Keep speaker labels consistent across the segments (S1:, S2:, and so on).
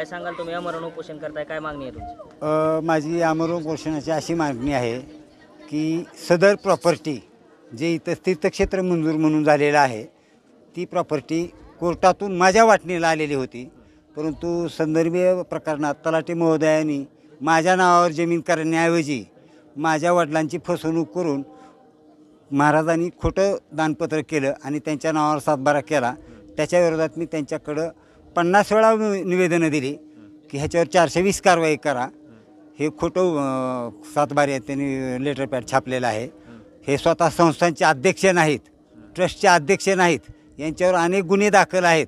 S1: काय सांगाल तुम्ही आमरण उपोषण करताय, काय मागणी आहे तुमची?
S2: माझी आमरण उपोषणाची अशी मागणी आहे की सदर प्रॉपर्टी जे इथं तीर्थक्षेत्र मंजूर म्हणून झालेलं आहे ती प्रॉपर्टी कोर्टातून माझ्या वाटणीला आलेली होती, परंतु संदर्भीय प्रकरणात तलाठी महोदयांनी माझ्या नावावर जमीन करण्याऐवजी माझ्या वडिलांची फसवणूक करून महाराजांनी खोटं दानपत्र केलं आणि त्यांच्या नावावर सातबारा केला। त्याच्या विरोधात मी त्यांच्याकडं 50 वेळा निवेदनं दिली की ह्याच्यावर 420 कारवाई करा। हे खोटं सातबारे त्यांनी लेटर पॅड छापलेलं आहे। हे स्वतः संस्थांचे अध्यक्ष नाहीत, ट्रस्टचे अध्यक्ष नाहीत, यांच्यावर अनेक गुन्हे दाखल आहेत,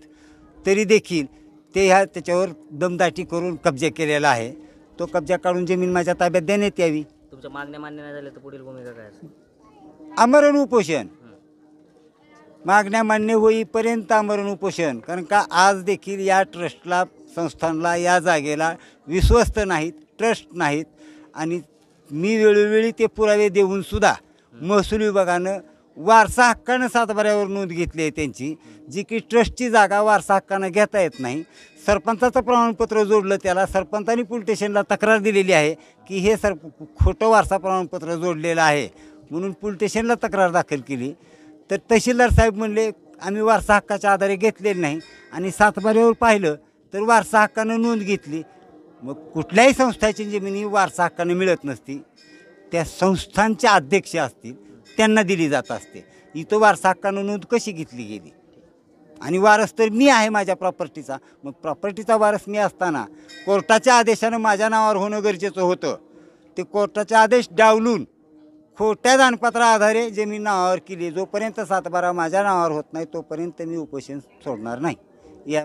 S2: तरी देखील ते त्याच्यावर दमदाटी करून कब्जा केलेला आहे। तो कब्जा काढून जमीन माझ्या ताब्यात देण्यात यावी।
S1: तुमच्या मागण्या मान्य नाही झाल्या तर पुढील भूमिका काय असेल?
S2: आमरण उपोषण, मागण्या मान्य होईपर्यंत आमरण उपोषण। कारण का आज देखील या ट्रस्टला, संस्थांना, या जागेला विश्वस्त नाहीत, ट्रस्ट नाहीत आणि मी वेळोवेळी ते पुरावे देऊनसुद्धा महसूल विभागानं वारसा हक्कानं सातबाऱ्यावर नोंद घेतली आहे त्यांची, जी की ट्रस्टची जागा वारसा हक्कानं घेता येत नाही। सरपंचाचं प्रमाणपत्र जोडलं, त्याला सरपंचांनी पोलीस स्टेशनला तक्रार दिलेली आहे की हे खोटं वारसा प्रमाणपत्र जोडलेलं आहे, म्हणून पोलीस स्टेशनला तक्रार दाखल केली। तर तहसीलदार साहेब म्हणले आम्ही वारसा हक्काच्या आधारे घेतलेलं नाही, आणि सातबाऱ्यावर पाहिलं तर वारसा हक्कानं नोंद घेतली। मग कुठल्याही संस्थाची जमिनी वारसा हक्कानं मिळत नसती, त्या संस्थांचे अध्यक्ष असतील त्यांना दिली जात असते। इथं वारसा हक्कानं नोंद कशी घेतली गेली? आणि वारस तर मी आहे माझ्या प्रॉपर्टीचा। मग प्रॉपर्टीचा वारस मी असताना कोर्टाच्या आदेशानं माझ्या नावावर होणं गरजेचं होतं। ते कोर्टाचे आदेश डावलून खोट्या दानपत्रा आधारे जमीन नावावर केली। जोपर्यंत सातबारा माझ्या नावावर होत नाही तोपर्यंत मी उपोषण सोडणार नाही। या